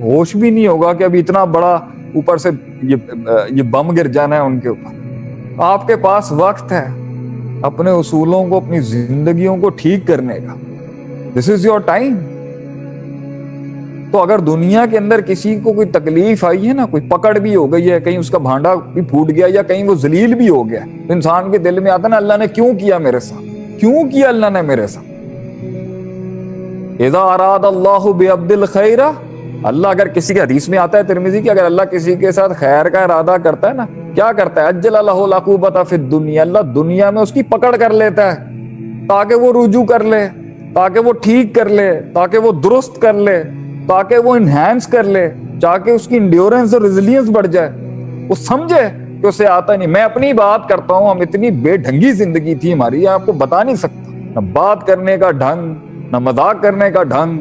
ہوش بھی نہیں ہوگا کہ ابھی اتنا بڑا اوپر سے یہ بم گر جانا ہے ان کے اوپر۔ آپ کے پاس وقت ہے اپنے اصولوں کو، اپنی زندگیوں کو ٹھیک کرنے کا۔ دس از یور ٹائم۔ تو اگر دنیا کے اندر کسی کو کوئی تکلیف آئی ہے نا، کوئی پکڑ بھی ہو گئی ہے، کہیں اس کا بھانڈا بھی پھوٹ گیا یا کہیں وہ ذلیل بھی ہو گیا، تو انسان کے دل میں آتا نا، اللہ نے کیوں کیا میرے ساتھ، کیوں کیا اللہ نے میرے ساتھ۔ اذا اراد اللہ بعبد الخیر، اللہ اگر کسی کے، حدیث میں آتا ہے ترمذی کی، اگر اللہ کسی کے ساتھ خیر کا ارادہ کرتا ہے نا، کیا کرتا ہے؟ اجل لہ العقوبۃ فی الدنیا، اللہ دنیا میں اس کی پکڑ کر لیتا ہے تاکہ وہ رجوع کر لے، تاکہ وہ ٹھیک کر لے، تاکہ وہ درست کر لے، تاکہ وہ انہینس کر لے، تاکہ اس کی انڈیورنس اور ریزیلینس بڑھ جائے، وہ سمجھے کہ اسے آتا نہیں۔ میں اپنی بات کرتا ہوں، ہم اتنی بے ڈھنگی زندگی تھی ہماری، آپ کو بتا نہیں سکتا، نہ بات کرنے کا ڈھنگ، نہ مذاق کرنے کا ڈھنگ،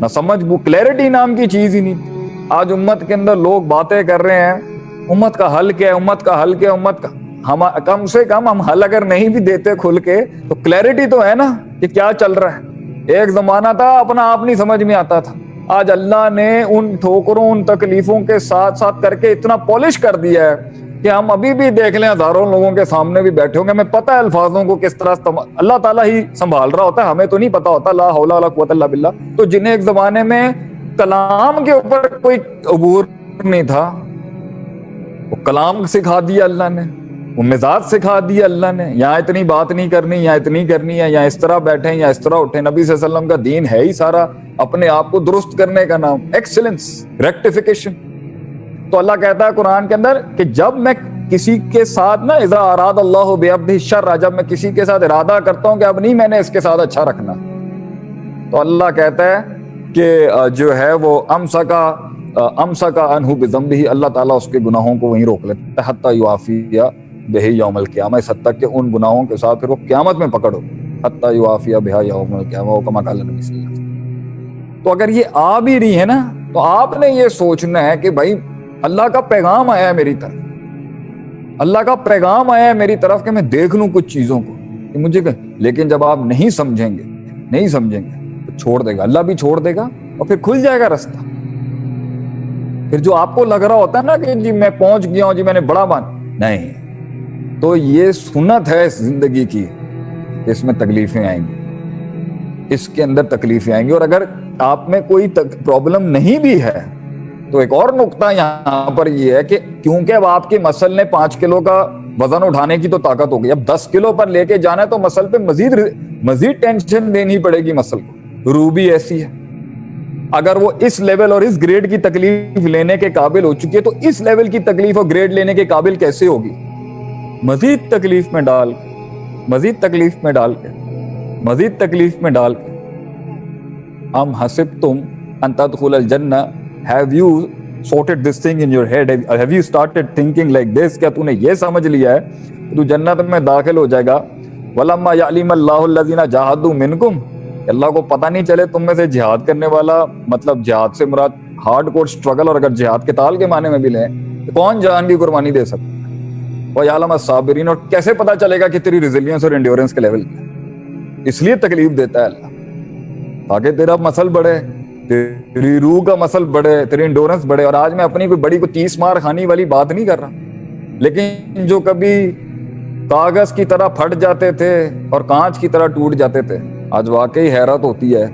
نہ سمجھ، وہ کلیئرٹی نام کی چیز ہی نہیں تھی۔ آج امت کے اندر لوگ باتیں کر رہے ہیں، امت کا حل کیا ہے، امت کا حل کیا ہے، امت کا، ہم کم سے کم ہم حل اگر نہیں بھی دیتے کھل کے تو کلیئرٹی تو ہے نا کہ کیا چل رہا ہے۔ ایک زمانہ تھا اپنا آپ نہیں سمجھ میں آتا تھا، آج اللہ نے ان ٹھوکروں، ان تکلیفوں کے ساتھ ساتھ کر کے اتنا پالش کر دیا ہے کہ ہم ابھی بھی دیکھ لیں، ہزاروں لوگوں کے سامنے بھی بیٹھے ہوں گے، ہمیں پتہ ہے الفاظوں کو کس طرح اللہ تعالیٰ ہی سنبھال رہا ہوتا ہے، ہمیں تو نہیں پتا ہوتا، لا حول ولا قوت الا باللہ۔ تو جنہیں ایک زمانے میں کلام کے اوپر کوئی عبور نہیں تھا، وہ کلام سکھا دیا اللہ نے، وہ مزاج سکھا دیا اللہ نے، یہاں اتنی بات نہیں کرنی، یہاں اتنی کرنی ہے، یہاں اس طرح بیٹھیں، یا اس طرح اٹھیں۔ نبی صلی اللہ علیہ وسلم کا دین ہے ہی سارا اپنے آپ کو درست کرنے کا نام، ایکسلنس، ریکٹیفیکیشن۔ تو اللہ کہتا ہے قرآن کے اندر کہ جب میں کسی کے ساتھ نا، اذا اراد اللہ بعبدہ الشر، جب میں کسی کے ساتھ ارادہ کرتا ہوں کہ اب نہیں میں نے اس کے ساتھ اچھا رکھنا، تو اللہ کہتا ہے کہ جو ہے وہ امسکا عنہ بذنبہ، اللہ تعالیٰ اس کے گناہوں کو وہیں روک لیتا ہے، حتی یعافی بہ یوم القیامہ، اس حد تک کہ ان گناہوں کے ساتھ پھر وہ قیامت میں پکڑو، حتی یعافی بہ یوم القیامہ، کما قال نبی صلی اللہ علیہ وسلم۔ تو اگر یہ آ بھی رہی ہے نا، تو آپ نے یہ سوچنا ہے کہ بھائی اللہ کا پیغام آیا ہے میری طرف، اللہ کا پیغام آیا ہے میری طرف کہ میں دیکھ لوں کچھ چیزوں کو کہ مجھے، لیکن جب آپ نہیں سمجھیں گے تو چھوڑ دے گا، اللہ بھی چھوڑ دے گا، اور پھر کھل جائے گا رستہ۔ پھر جو آپ کو لگ رہا ہوتا ہے نا کہ جی میں پہنچ گیا ہوں، جی میں نے بڑا نہیں، تو یہ سنت ہے اس زندگی کی، اس میں تکلیفیں آئیں گی، اس کے اندر تکلیفیں آئیں گی۔ اور اگر آپ میں کوئی پرابلم نہیں بھی ہے تو ایک اور نقطہ یہاں پر یہ ہے کہ کیونکہ اب آپ کے مسل نے 5 کلو کا وزن اٹھانے کی تو طاقت ہو گئی، اب 10 کلو پر لے کے جانا ہے تو مسل پہ مزید ٹینشن دینی پڑے گی مسل کو۔ روح بھی ایسی ہے، اگر وہ اس لیول اور اس گریڈ کی تکلیف لینے کے قابل ہو چکی ہے تو اس لیول کی تکلیف اور گریڈ لینے کے قابل کیسے ہوگی؟ مزید تکلیف میں ڈال کے، مزید تکلیف میں ڈال کے، مزید تکلیف میں ڈال کے۔ ام حسبتم ان تدخل الجنہ، have you sorted this thing in your head, have you started thinking like this، کیا تو نے یہ سمجھ لیا ہے کہ تو جنت میں داخل ہو جائے گا؟ وَلَمَّا يَعْلِمَ اللَّهُ الَّذِينَ جَاهَدُوا مِنْكُمْ، اللہ کو پتہ نہیں چلے تم میں سے جہاد کرنے والا، مطلب جہاد سے مراد ہارڈ کور سٹرگل، اور اگر جہاد کے تال کے معنی میں بھی لیں تو کون جان کی قربانی دے سکتا ہے؟ وَيَعْلَمَ الصَّابِرِينَ، اور کیسے پتہ چلے گا کہ تیری ریزیلینس اور انڈیورنس کے لیول کیا ہے؟ اس لیے تکلیف دیتا ہے اللہ، تاکہ تیرا مسل بڑھے، تیری روح کا مسل بڑھے، تیری انڈورنس بڑھے۔ اور آج میں اپنی کوئی بڑی کو 30 مار کھانی والی بات نہیں کر رہا، لیکن جو کبھی کاغذ کی طرح پھٹ جاتے تھے اور کانچ کی طرح ٹوٹ جاتے تھے، آج واقعی حیرت ہوتی ہے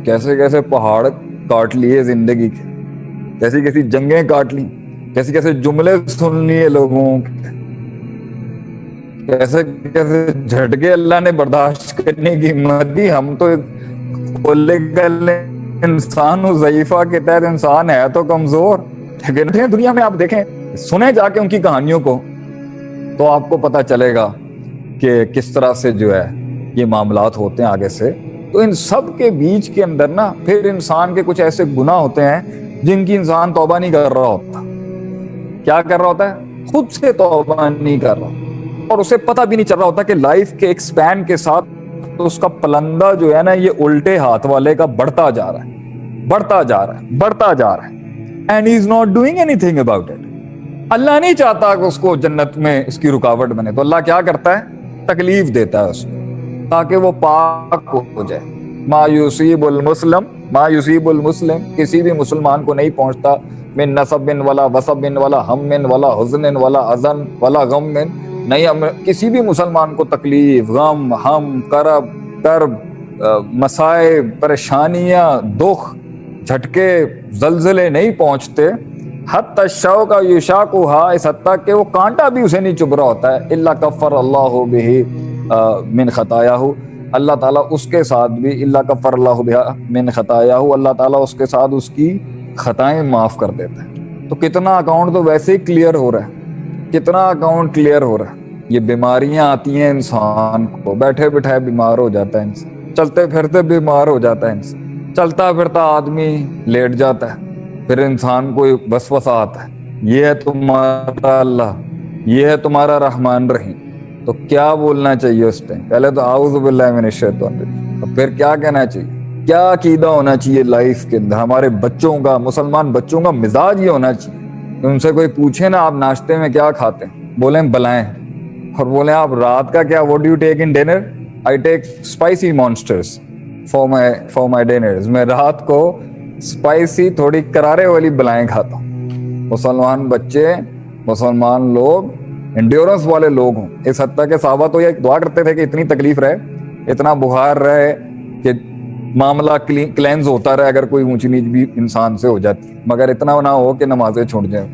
کیسے کیسے پہاڑ کاٹ لیے زندگی کے، کیسی کیسی جنگیں کاٹ لی، کیسے کیسے جملے سن لیے لوگوں کے، کیسے کیسے جھٹکے اللہ نے برداشت کرنے کی ہمت دی۔ ہم تو انسان ضعیفہ کے تحت انسان ہے تو کمزور، لیکن دنیا میں آپ دیکھیں، سنیں جا کے ان کی کہانیوں کو تو آپ کو پتہ چلے گا کہ کس طرح سے جو ہے یہ معاملات ہوتے ہیں آگے سے۔ تو ان سب کے بیچ کے اندر نا پھر انسان کے کچھ ایسے گناہ ہوتے ہیں جن کی انسان توبہ نہیں کر رہا ہوتا۔ کیا کر رہا ہوتا ہے؟ خود سے توبہ نہیں کر رہا، اور اسے پتہ بھی نہیں چل رہا ہوتا کہ لائف کے ایک سپین کے ساتھ تو اس کا پلندہ جو ہے نا یہ الٹے ہاتھ والے کا بڑھتا جا رہا ہے، بڑھتا جا رہا ہے، بڑھتا جا رہا ہے، and he is not doing anything about it. اللہ نہیں چاہتا کہ اس کو جنت میں اس کی رکاوٹ بنے، تو اللہ کیا کرتا ہے؟ تکلیف دیتا ہے اس کو، تاکہ وہ پاک ہو جائے. ما یصیب المسلم کسی بھی مسلمان کو نہیں پہنچتا من نصب ولا وصب ولا ہم ولا حزن ولا اذن ولا غم، نہیں کسی بھی مسلمان کو تکلیف، غم، ہم، کرب، مصائب، پریشانیاں، دکھ، جھٹکے، زلزلے نہیں پہنچتے. حتی الشوک یشاقھا، اس حد تک کہ وہ کانٹا بھی اسے نہیں چبھ رہا ہوتا ہے. الا کفر اللہ بہ من خطایاہ، اللہ تعالیٰ اس کے ساتھ بھی الا کفر اللہ بہ من خطایاہ، اللہ تعالیٰ اس کے ساتھ اس کی خطائیں معاف کر دیتا ہے. تو کتنا اکاؤنٹ تو ویسے ہی کلیئر ہو رہا ہے، کتنا اکاؤنٹ کلیئر ہو رہا ہے. یہ بیماریاں آتی ہیں انسان کو، بیٹھے بٹھائے بیمار ہو جاتا ہے انسان، چلتے پھرتے بیمار ہو جاتا ہے انسان، چلتا پھرتا آدمی لیٹ جاتا ہے. پھر انسان کو وسوسہ آتا ہے، یہ ہے تمہارا اللہ، یہ ہے تمہارا رحمان رحیم. تو کیا بولنا چاہیے اس ٹائم؟ پہلے تو اعوذ باللہ من الشیطان الرجیم، اور پھر کیا کہنا چاہیے؟ کیا عقیدہ ہونا چاہیے لائف کے اندر؟ ہمارے بچوں کا، مسلمان بچوں کا مزاج یہ ہونا چاہیے کہ ان سے کوئی پوچھے نا آپ ناشتے میں کیا کھاتے ہیں، بولیں بلائیں، اور بولیں آپ رات کا کیا what do you take in dinner? I take spicy monsters for my dinners. میں رات کو اسپائسی تھوڑی کرارے والی بلائیں کھاتا ہوں. مسلمان بچے، مسلمان لوگ انڈیورنس والے لوگ ہوں. اس حد تک کہ صحابہ تو یہ دعا کرتے تھے کہ اتنی تکلیف رہے، اتنا بخار رہے کہ معاملہ کلینز ہوتا رہے اگر کوئی اونچ نیچ بھی انسان سے ہو جاتی، مگر اتنا نہ ہو کہ نمازیں چھوٹ جائیں.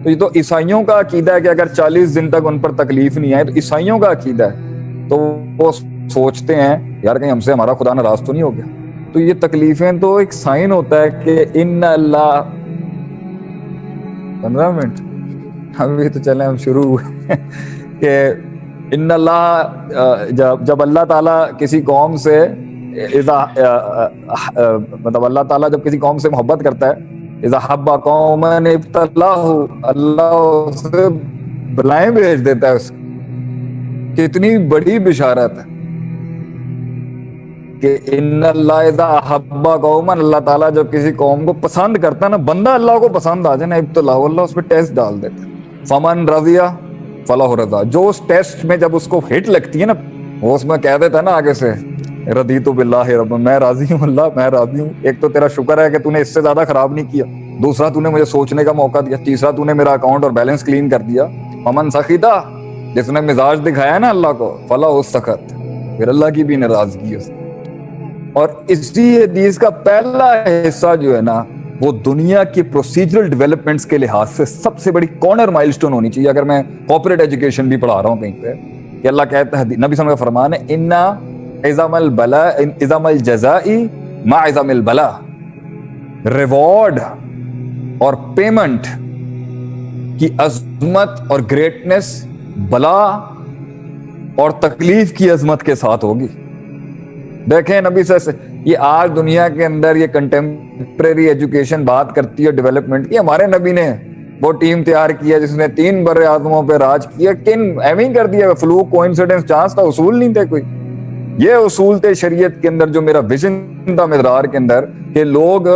تو یہ تو عیسائیوں کا عقیدہ ہے کہ اگر 40 دن تک ان پر تکلیف نہیں آئے تو عیسائیوں کا عقیدہ ہے. تو وہ سوچتے ہیں یار کہیں ہم سے ہمارا خدا ناراض تو نہیں ہو گیا. تو یہ تکلیفیں تو ایک سائن ہوتا ہے کہ ان اللہ 15 منٹ ابھی تو چلیں ہم شروع ہوئے کہ ان اللہ جب اللہ تعالیٰ کسی قوم سے مطلب اللہ تعالیٰ جب کسی قوم سے محبت کرتا ہے، اذا حب قوما ابتلاہ، اللہ اسے بلائیں بھیج دیتا ہے. اس کتنی بڑی بشارت ہے کہ ان اللہ اذا حب قوما، اللہ تعالیٰ جب کسی قوم کو پسند کرتا ہے نا، بندہ اللہ کو پسند آ جائے نا، ابتلاہ، اللہ اس پہ ٹیسٹ ڈال دیتا ہے. فمن رضی فلاح رضا، جو اس ٹیسٹ میں جب اس کو ہٹ لگتی ہے نا، وہ اس میں کہہ دیتا ہے نا آگے سے رضیت باللہ رب، میں راضی ہوں اللہ، میں راضی ہوں. ایک تو تیرا شکر ہے کہ تو نے اس سے زیادہ خراب نہیں کیا، دوسرا تو نے مجھے سوچنے کا موقع دیا، تیسرا تو نے میرا اکاؤنٹ اور بیلنس کلین کر دیا. فمن سخیتا، جس نے مزاج دکھایا نا اللہ کو، فلاح سخط، پھر اللہ کی بھی ناراضگی ہے. اور اسی حدیث کا پہلا حصہ جو ہے نا، وہ دنیا کی پروسیجرل ڈیولپمنٹس کے لحاظ سے سب سے بڑی کارنر مائلسٹون ہونی چاہیے. اگر میں کارپوریٹ ایجوکیشن بھی پڑھا رہا ہوں کہیں پہ، کہ اللہ کہتا ہے، نبی صلی اللہ علیہ وسلم کا فرمان ہے، انا عظم الجزاء مع عظم البلاء، ریوارڈ اور پیمنٹ کی عظمت اور گریٹنس بلا اور تکلیف کی عظمت کے ساتھ ہوگی. دیکھیں نبی صلی اللہ علیہ وسلم، یہ آج دنیا کے اندر یہ کنٹمپریری ایجوکیشن بات کرتی ہے ڈیولپمنٹ کی. ہمارے نبی نے وہ ٹیم تیار کیا جس نے 3 بر اعظموں پہ راج کیا. کن ایویں کر دیا، فلوک، کوئنسیڈنس، چانس کا اصول نہیں تھے کوئی. یہ اصول تھے شریعت کے اندر، جو میرا ویژن تھا مدرار کے اندر، کہ لوگ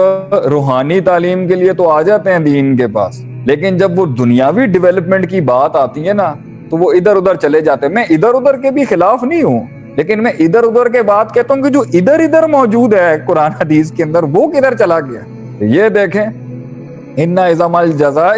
روحانی تعلیم کے لیے تو آ جاتے ہیں دین کے پاس، لیکن جب وہ دنیاوی ڈیولپمنٹ کی بات آتی ہے نا، تو وہ ادھر ادھر چلے جاتے ہیں. میں ادھر ادھر کے بھی خلاف نہیں ہوں، لیکن میں ادھر ادھر کے بات کہتا ہوں کہ جو ادھر ادھر موجود ہے قرآن حدیث کے اندر، وہ کدھر چلا گیا. یہ دیکھیں، ان عظم الجزاء،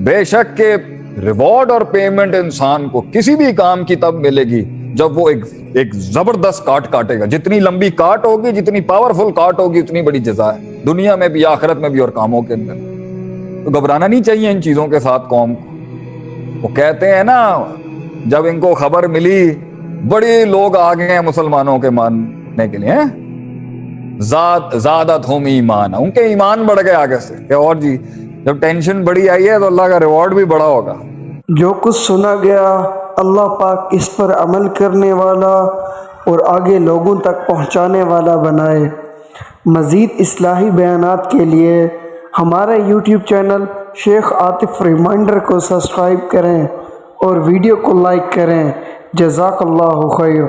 بے شک کہ ریوارڈ اور پیمنٹ انسان کو کسی بھی کام کی تب ملے گی جب وہ ایک زبردست کاٹ کاٹے گا. جتنی لمبی کاٹ ہوگی، جتنی پاورفل کاٹ ہوگی، اتنی بڑی جزا ہے، دنیا میں بھی، آخرت میں بھی، اور کاموں کے اندر. تو گھبرانا نہیں چاہیے ان چیزوں کے ساتھ قوم کو. وہ کہتے ہیں نا، جب ان کو خبر ملی، بڑے لوگ آ گئے ہیں مسلمانوں کے ماننے کے لیے، زادتہم ایمان، ان کے ایمان بڑھ گئے آگے سے. کہ اور جی، جب ٹینشن بڑی آئی ہے تو اللہ کا ریوارڈ بھی بڑا ہوگا. جو کچھ سنا گیا، اللہ پاک اس پر عمل کرنے والا اور آگے لوگوں تک پہنچانے والا بنائے. مزید اصلاحی بیانات کے لیے ہمارا یوٹیوب چینل شیخ عاطف ریمائنڈر کو سبسکرائب کریں اور ویڈیو کو لائک کریں. جزاک اللہ خیر.